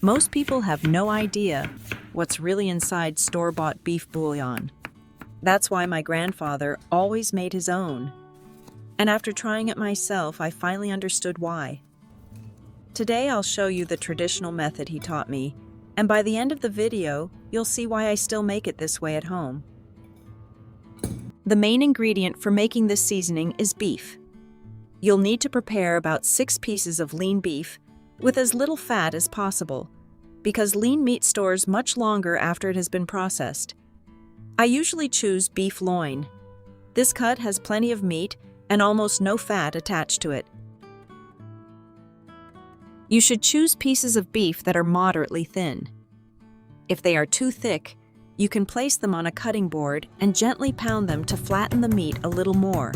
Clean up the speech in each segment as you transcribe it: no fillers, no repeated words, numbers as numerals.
Most people have no idea what's really inside store-bought beef bouillon. That's why my grandfather always made his own. And after trying it myself, I finally understood why. Today I'll show you the traditional method he taught me, and by the end of the video, you'll see why I still make it this way at home. The main ingredient for making this seasoning is beef. You'll need to prepare about 6 pieces of lean beef with as little fat as possible, because lean meat stores much longer after it has been processed. I usually choose beef loin. This cut has plenty of meat and almost no fat attached to it. You should choose pieces of beef that are moderately thin. If they are too thick, you can place them on a cutting board and gently pound them to flatten the meat a little more.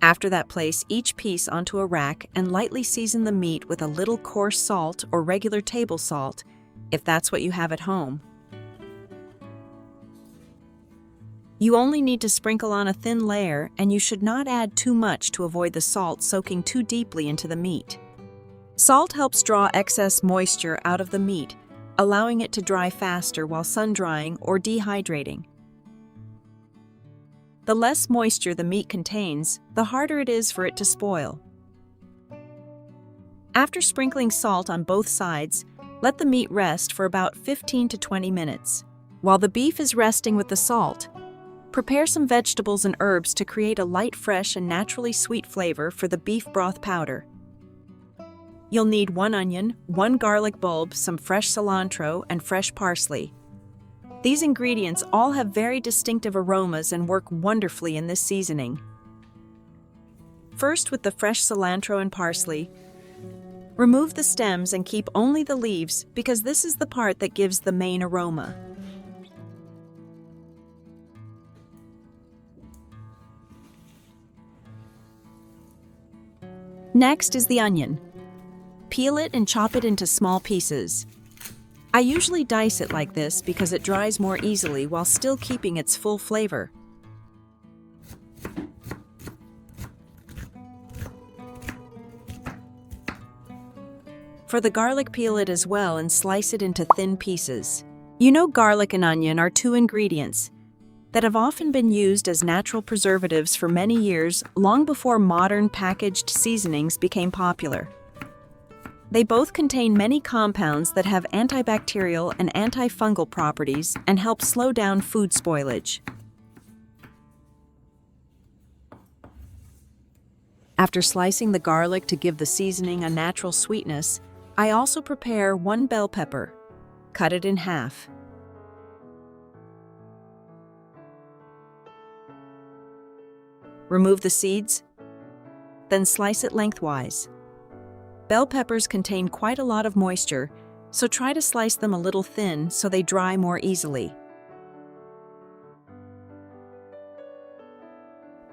After that, place each piece onto a rack and lightly season the meat with a little coarse salt or regular table salt, if that's what you have at home. You only need to sprinkle on a thin layer, and you should not add too much to avoid the salt soaking too deeply into the meat. Salt helps draw excess moisture out of the meat, allowing it to dry faster while sun-drying or dehydrating. The less moisture the meat contains, the harder it is for it to spoil. After sprinkling salt on both sides, let the meat rest for about 15 to 20 minutes. While the beef is resting with the salt, prepare some vegetables and herbs to create a light, fresh, and naturally sweet flavor for the beef broth powder. You'll need 1 onion, 1 garlic bulb, some fresh cilantro, and fresh parsley. These ingredients all have very distinctive aromas and work wonderfully in this seasoning. First, with the fresh cilantro and parsley, remove the stems and keep only the leaves because this is the part that gives the main aroma. Next is the onion. Peel it and chop it into small pieces. I usually dice it like this because it dries more easily while still keeping its full flavor. For the garlic, peel it as well and slice it into thin pieces. You know, garlic and onion are 2 ingredients that have often been used as natural preservatives for many years, long before modern packaged seasonings became popular. They both contain many compounds that have antibacterial and antifungal properties and help slow down food spoilage. After slicing the garlic to give the seasoning a natural sweetness, I also prepare 1 bell pepper. Cut it in half. Remove the seeds, then slice it lengthwise. Bell peppers contain quite a lot of moisture, so try to slice them a little thin so they dry more easily.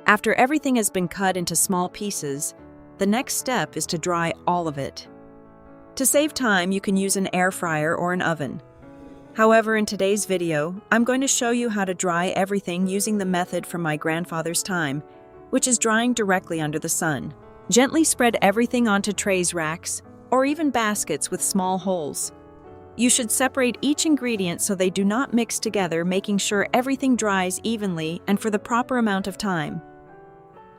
After everything has been cut into small pieces, the next step is to dry all of it. To save time, you can use an air fryer or an oven. However, in today's video, I'm going to show you how to dry everything using the method from my grandfather's time, which is drying directly under the sun. Gently spread everything onto trays, racks, or even baskets with small holes. You should separate each ingredient so they do not mix together, making sure everything dries evenly and for the proper amount of time.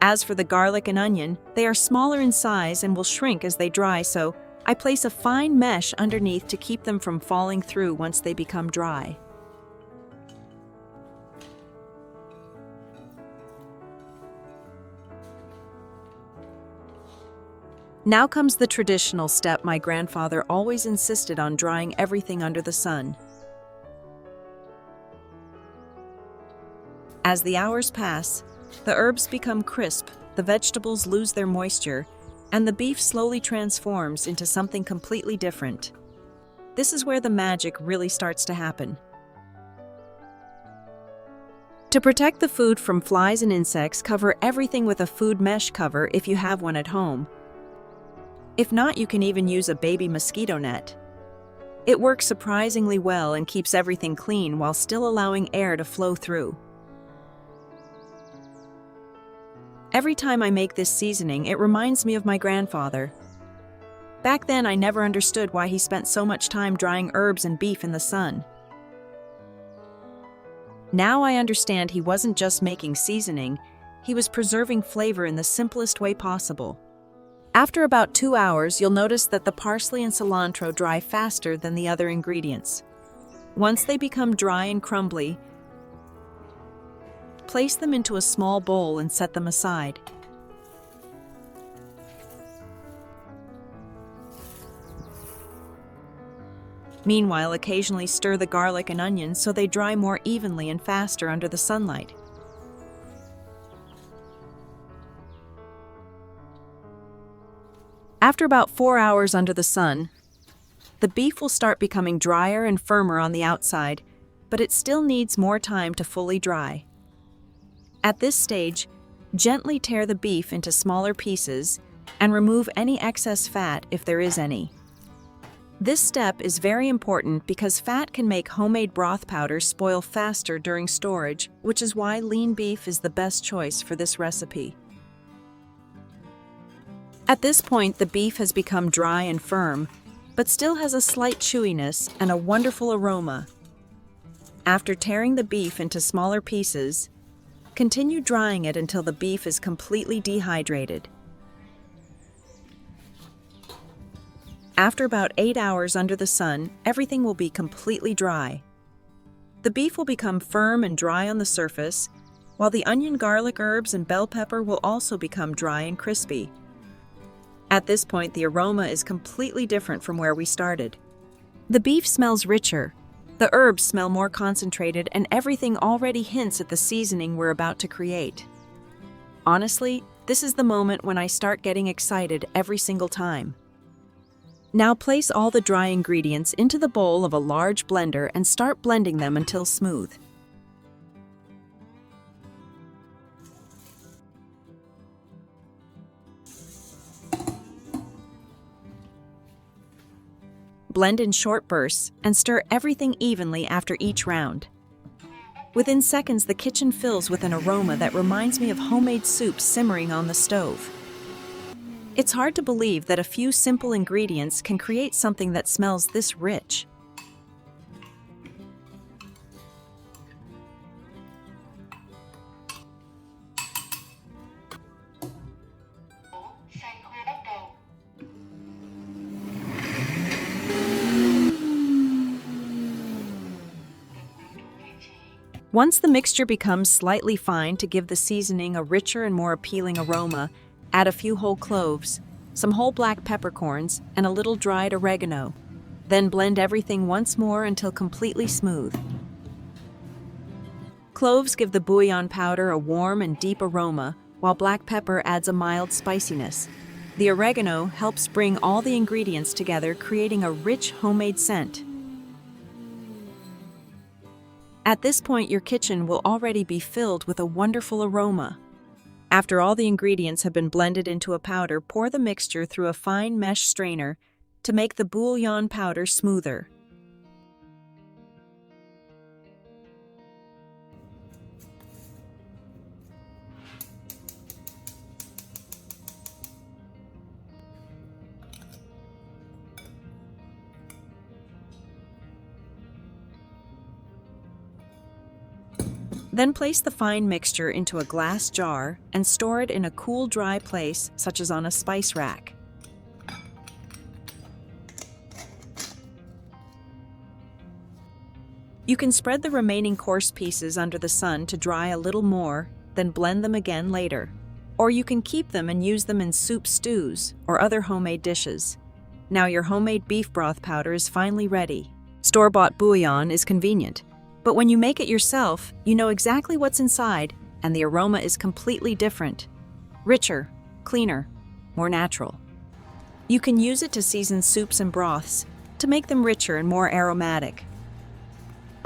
As for the garlic and onion, they are smaller in size and will shrink as they dry, so I place a fine mesh underneath to keep them from falling through once they become dry. Now comes the traditional step my grandfather always insisted on: drying everything under the sun. As the hours pass, the herbs become crisp, the vegetables lose their moisture, and the beef slowly transforms into something completely different. This is where the magic really starts to happen. To protect the food from flies and insects, cover everything with a food mesh cover if you have one at home. If not, you can even use a baby mosquito net. It works surprisingly well and keeps everything clean while still allowing air to flow through. Every time I make this seasoning, it reminds me of my grandfather. Back then, I never understood why he spent so much time drying herbs and beef in the sun. Now I understand he wasn't just making seasoning, he was preserving flavor in the simplest way possible. After about 2 hours, you'll notice that the parsley and cilantro dry faster than the other ingredients. Once they become dry and crumbly, place them into a small bowl and set them aside. Meanwhile, occasionally stir the garlic and onions so they dry more evenly and faster under the sunlight. After about 4 hours under the sun, the beef will start becoming drier and firmer on the outside, but it still needs more time to fully dry. At this stage, gently tear the beef into smaller pieces and remove any excess fat if there is any. This step is very important because fat can make homemade broth powders spoil faster during storage, which is why lean beef is the best choice for this recipe. At this point, the beef has become dry and firm, but still has a slight chewiness and a wonderful aroma. After tearing the beef into smaller pieces, continue drying it until the beef is completely dehydrated. After about 8 hours under the sun, everything will be completely dry. The beef will become firm and dry on the surface, while the onion, garlic, herbs, and bell pepper will also become dry and crispy. At this point, the aroma is completely different from where we started. The beef smells richer, the herbs smell more concentrated, and everything already hints at the seasoning we're about to create. Honestly, this is the moment when I start getting excited every single time. Now place all the dry ingredients into the bowl of a large blender and start blending them until smooth. Blend in short bursts and stir everything evenly after each round. Within seconds, the kitchen fills with an aroma that reminds me of homemade soup simmering on the stove. It's hard to believe that a few simple ingredients can create something that smells this rich. Once the mixture becomes slightly fine, to give the seasoning a richer and more appealing aroma, add a few whole cloves, some whole black peppercorns, and a little dried oregano. Then blend everything once more until completely smooth. Cloves give the bouillon powder a warm and deep aroma, while black pepper adds a mild spiciness. The oregano helps bring all the ingredients together, creating a rich homemade scent. At this point, your kitchen will already be filled with a wonderful aroma. After all the ingredients have been blended into a powder, pour the mixture through a fine mesh strainer to make the bouillon powder smoother. Then place the fine mixture into a glass jar and store it in a cool, dry place, such as on a spice rack. You can spread the remaining coarse pieces under the sun to dry a little more, then blend them again later. Or you can keep them and use them in soup stews or other homemade dishes. Now your homemade beef broth powder is finally ready. Store-bought bouillon is convenient, but when you make it yourself, you know exactly what's inside, and the aroma is completely different. Richer, cleaner, more natural. You can use it to season soups and broths, to make them richer and more aromatic.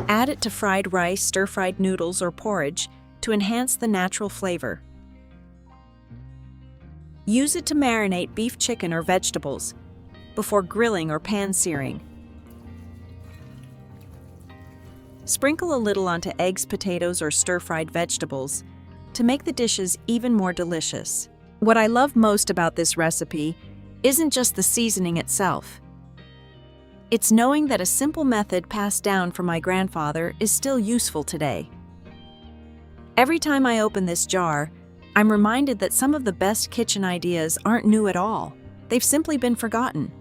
Add it to fried rice, stir-fried noodles, or porridge to enhance the natural flavor. Use it to marinate beef, chicken, or vegetables before grilling or pan-searing. Sprinkle a little onto eggs, potatoes, or stir-fried vegetables to make the dishes even more delicious. What I love most about this recipe isn't just the seasoning itself. It's knowing that a simple method passed down from my grandfather is still useful today. Every time I open this jar, I'm reminded that some of the best kitchen ideas aren't new at all. They've simply been forgotten.